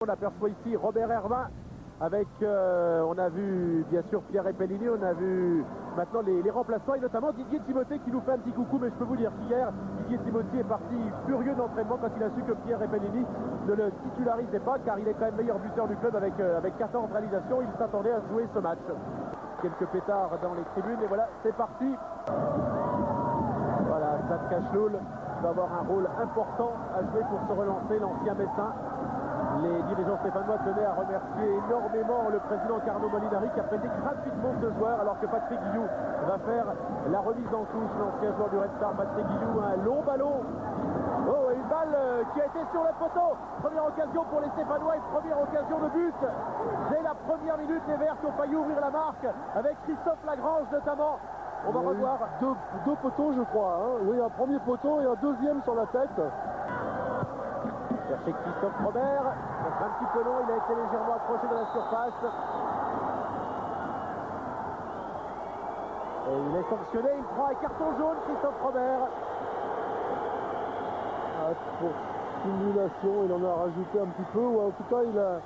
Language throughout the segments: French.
On aperçoit ici Robert Hervin avec, on a vu bien sûr Pierre Repellini, on a vu maintenant les remplaçants et notamment Didier Thimothée qui nous fait un petit coucou. Mais je peux vous dire qu'hier, Didier Thimothée est parti furieux d'entraînement quand il a su que Pierre Repellini ne le titularisait pas, car il est quand même meilleur buteur du club avec 14 réalisations. Il s'attendait à jouer ce match. Quelques pétards dans les tribunes et voilà, c'est parti. Voilà, Zad Kachloul va avoir un rôle important à jouer pour se relancer, l'ancien médecin. Les dirigeants stéphanois tenaient à remercier énormément le président Carlo Molinari qui a prêté gratuitement ce joueur, alors que Patrick Guillou va faire la remise en touche. L'ancien joueur du Red Star, Patrick Guillou, un long ballon. Oh, une balle qui a été sur le poteau. Première occasion pour les Stéphanois et première occasion de but. Dès la première minute, les Verts ont failli ouvrir la marque avec Christophe Lagrange notamment. On va revoir deux poteaux, je crois. Hein. Oui, un premier poteau et un deuxième sur la tête. Chercher Christophe Robert, c'est un petit peu long, il a été légèrement accroché dans la surface. Et il est sanctionné, il prend un carton jaune, Christophe Robert. Pour simulation, il en a rajouté un petit peu, ou en tout cas il est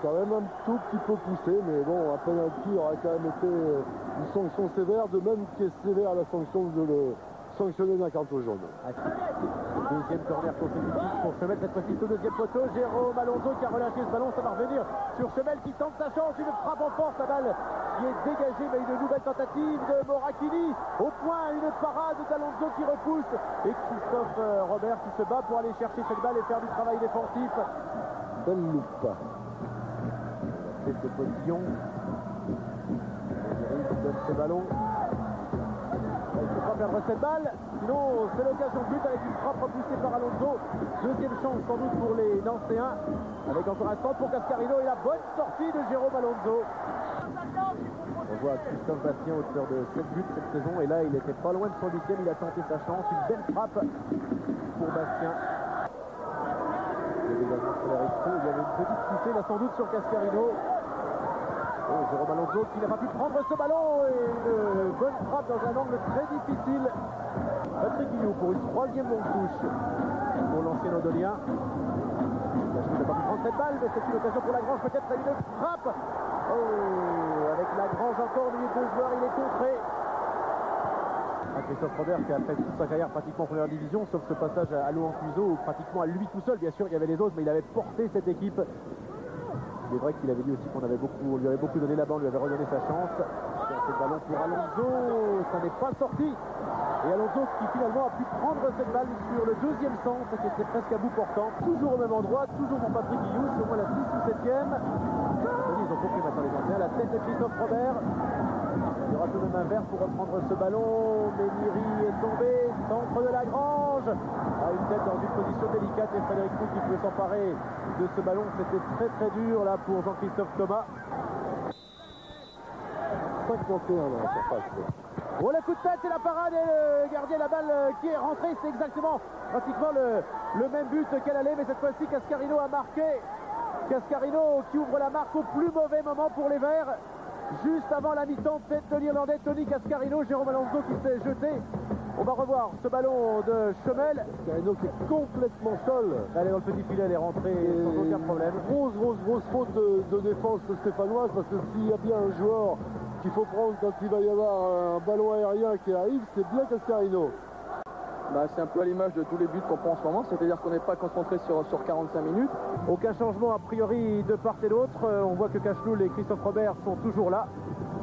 quand même un tout petit peu poussé, mais bon, un penalty aurait quand même été une sanction sévère, de même qu'est sévère la sanction de le sanctionner d'un carton jaune. Deuxième corner compétitif pour Chemel, cette fois-ci au deuxième poteau. Jérôme Alonso qui a relâché ce ballon, ça va revenir sur Chemel qui tente sa chance, une frappe en force, la balle qui est dégagée, mais une nouvelle tentative de Moracchini. Au point, une parade d'Alonso qui repousse et Christophe Robert qui se bat pour aller chercher cette balle et faire du travail défensif. Belle loupe. Cette position. Il donne ce ballon. Il ne faut pas perdre cette balle, sinon c'est l'occasion de but avec une frappe repoussée par Alonso. Deuxième chance sans doute pour les Nancéens, avec encore un centre pour Cascarino et la bonne sortie de Jérôme Alonso. On voit Christophe Bastien, auteur de 7 buts cette saison, et là il était pas loin de son 8e, il a tenté sa chance, une belle frappe pour Bastien. Il y avait une petite poussée là sans doute sur Cascarino. Oh, Jérôme Alonso qui n'a pas pu prendre ce ballon et une bonne frappe dans un angle très difficile. Patrick Guillou pour une troisième longue touche pour l'ancien Odolien. Il n'a pas pu prendre cette balle, mais c'est une occasion pour Lagrange, peut-être une frappe. Oh, avec Lagrange encore au milieu de deux joueurs, il est contré. Christophe Robert qui a fait toute sa carrière pratiquement en première division, sauf ce passage à Louan-Cuiseau où pratiquement à lui tout seul, bien sûr il y avait les autres, mais il avait porté cette équipe. Il est vrai qu'il avait dit aussi qu'on lui avait beaucoup donné la balle, on lui avait redonné sa chance. C'est le ballon pour Alonso, ça n'est pas sorti. Et Alonso qui finalement a pu prendre cette balle sur le deuxième centre qui était presque à bout portant. Toujours au même endroit, toujours pour Patrick Guillou, c'est au moins la 6 ou 7e. Ils ont compris maintenant les Anciens. La tête de Christophe Robert. Il y aura tout de même un vert pour reprendre ce ballon. Méniri est tombé, centre de Lagrange. Une tête dans une position délicate et Frédéric Fou qui pouvait s'emparer de ce ballon. C'était très très dur là pour Jean-Christophe Thomas. 51 dans la surface. Oh, le coup de tête et la parade et le gardien, la balle qui est rentrée, c'est exactement pratiquement le même but qu'elle allait, mais cette fois-ci Cascarino a marqué. Cascarino qui ouvre la marque au plus mauvais moment pour les Verts. Juste avant la mi-temps, tête de l'Irlandais Tony Cascarino, Jérôme Alonso qui s'est jeté. On va revoir ce ballon de Chemel. Cascarino qui est complètement seul. Elle est dans le petit filet, elle est rentrée sans aucun problème. Grosse faute de défense stéphanoise, parce que s'il y a bien un joueur qu'il faut prendre quand il va y avoir un ballon aérien qui arrive, c'est bien Cascarino. C'est un peu à l'image de tous les buts qu'on prend en ce moment, c'est-à-dire qu'on n'est pas concentré sur 45 minutes. Aucun changement a priori de part et d'autre. On voit que Kachloul et Christophe Robert sont toujours là.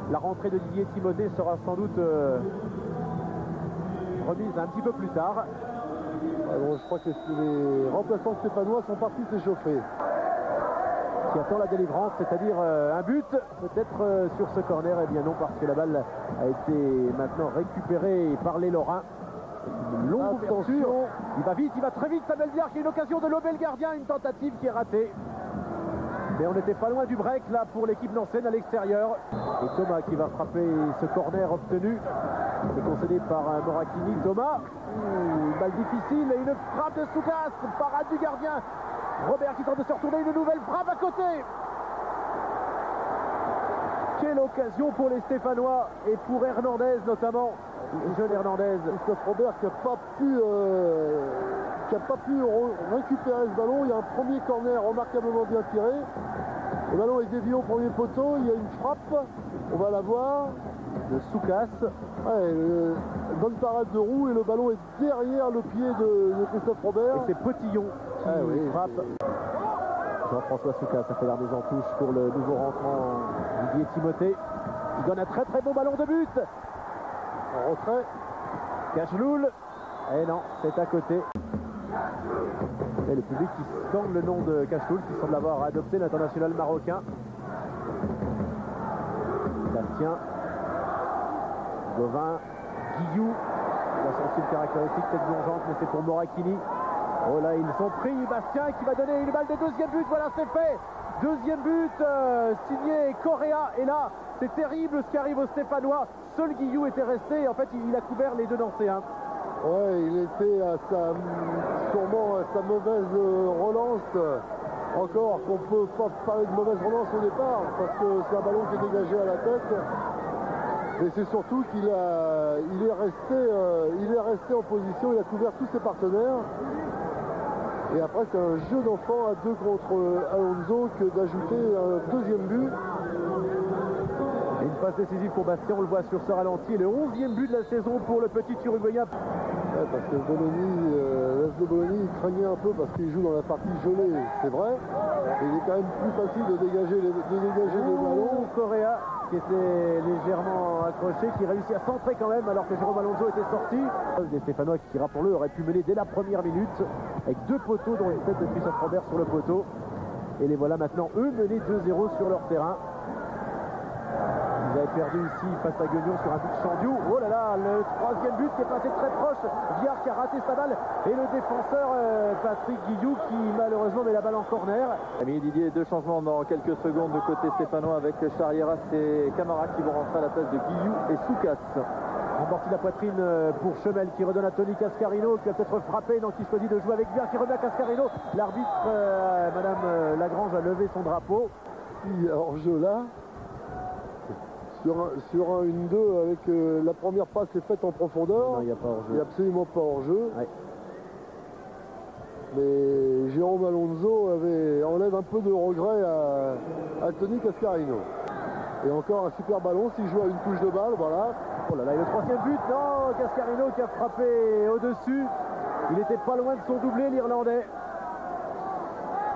La rentrée de Didier Thimothée sera sans doute remise un petit peu plus tard. Alors, je crois que les remplaçants stéphanois sont partis s'échauffer. Qui attend la délivrance, c'est-à-dire un but peut-être sur ce corner. Eh bien non, parce que la balle a été maintenant récupérée par les Lorrains. Une longue ouverture. Il va vite, il va très vite, Samuel Biard qui a une occasion de lober le gardien, une tentative qui est ratée. Mais on n'était pas loin du break là pour l'équipe nancéenne à l'extérieur. Et Thomas qui va frapper ce corner obtenu. C'est concédé par Moracchini. Thomas, une balle difficile et une frappe de Soukas, parade du gardien. Robert qui tente de se retourner, une nouvelle frappe à côté. Quelle occasion pour les Stéphanois et pour Hernandez notamment. Le jeune Hernandez. Christophe Robert qui n'a pas pu qui n'a pas pu récupérer ce ballon. Il y a un premier corner remarquablement bien tiré. Le ballon est dévié au premier poteau, il y a une frappe, on va la voir. De Soukas. Ouais, bonne parade de Roux et le ballon est derrière le pied de Christophe Robert. Et c'est Potillon qui frappe. Jean-François Soukas, ça fait la mise en touche pour le nouveau rentrant Didier Timothée. Il donne un très très bon ballon de but. En retrait. Cachloul. Et non, c'est à côté. Et le public qui scande le nom de Cachloul, qui semble avoir adopté l'international marocain. Bastien. Gauvin. Guillou. Il a son style caractéristique, tête plongeante, mais c'est pour Morakini. Oh là, ils sont pris. Bastien qui va donner une balle de deuxième but. Voilà, c'est fait. Deuxième but signé Correa. Et là, c'est terrible ce qui arrive aux Stéphanois. Seul Guillou était resté. En fait, il a couvert les deux Nancéens. Ouais, il était sûrement à sa mauvaise relance. Encore qu'on peut pas parler de mauvaise relance au départ, parce que c'est un ballon qui est dégagé à la tête. Et c'est surtout qu'il est resté en position, il a couvert tous ses partenaires. Et après, c'est un jeu d'enfant à deux contre Alonso que d'ajouter un deuxième but. Et une passe décisive pour Bastien, on le voit sur ce ralenti. Le 11e but de la saison pour le petit Uruguayen. Ouais, parce que l'AS Bologna, il craignait un peu parce qu'il joue dans la partie gelée, c'est vrai. Mais il est quand même plus facile de dégager les ballons. Correa qui était légèrement accroché, qui réussit à centrer quand même alors que Jérôme Alonso était sorti. Les Stéphanois qui, rappelons-le, auraient pu mener dès la première minute avec deux poteaux dont une tête de Christophe Robert sur le poteau. Et les voilà maintenant, eux, menés 2-0 sur leur terrain. Ils avaient perdu ici face à Guignon sur un but de Chandiou. Oh là là, le troisième but qui est passé très proche. Viard qui a raté sa balle. Et le défenseur Patrick Guillou qui malheureusement met la balle en corner. Ami Didier, deux changements dans quelques secondes de côté stéphanois avec Charrieras et Camara qui vont rentrer à la place de Guillou et Soukas. Remporti la poitrine pour Chemel qui redonne à Tony Cascarino qui va peut-être frapper, donc qui choisit de jouer avec Viard qui remet à Cascarino. L'arbitre, Madame Lagrange, a levé son drapeau. Si hors-jeu là. Sur un 1-2 avec la première passe est faite en profondeur. Non, il n'y a pas hors-jeu. Il n'y a absolument pas hors-jeu. Ouais. Mais Jérôme Alonso enlève un peu de regret à Tony Cascarino. Et encore un super ballon s'il joue à une touche de balle, voilà. Oh là là, et le troisième but, non, Cascarino qui a frappé au-dessus. Il était pas loin de son doublé, l'Irlandais.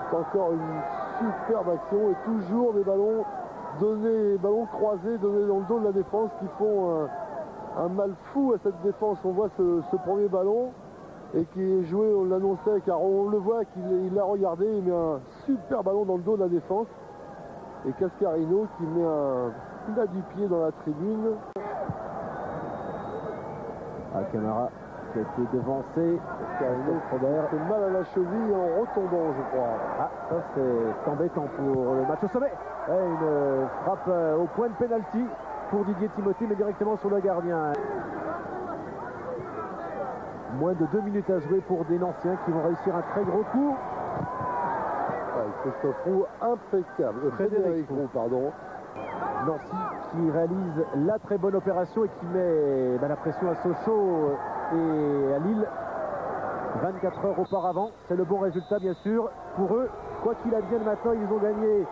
C'est encore une superbe action et toujours des ballons croisés, donnés dans le dos de la défense qui font un mal fou à cette défense. On voit ce premier ballon et qui est joué, on l'annonçait car on le voit qu'il l'a regardé, il met un super ballon dans le dos de la défense et Cascarino qui met un plat du pied dans la tribune. Camara qui a été devancé. Cascarino, Robert fait mal à la cheville en retombant, je crois. Ah, ça c'est embêtant pour le match au sommet. Une frappe au point de pénalty pour Didier Timothée, mais directement sur le gardien. Moins de 2 minutes à jouer pour des Nanciens qui vont réussir un très gros coup. Christophe Roux, impeccable. Frédéric Roux, pardon. Nancy qui réalise la très bonne opération et qui met la pression à Sochaux et à Lille 24 heures auparavant. C'est le bon résultat bien sûr pour eux. Quoi qu'il advienne maintenant, ils ont gagné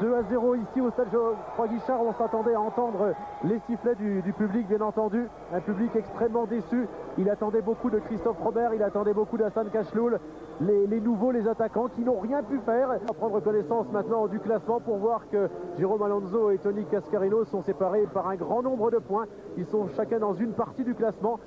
2-0 ici au stade Geoffroy Guichard. On s'attendait à entendre les sifflets du public, bien entendu. Un public extrêmement déçu. Il attendait beaucoup de Christophe Robert, il attendait beaucoup d'Hassan Kachloul. Les nouveaux, les attaquants qui n'ont rien pu faire. On va prendre connaissance maintenant du classement pour voir que Jérôme Alonso et Tony Cascarino sont séparés par un grand nombre de points. Ils sont chacun dans une partie du classement.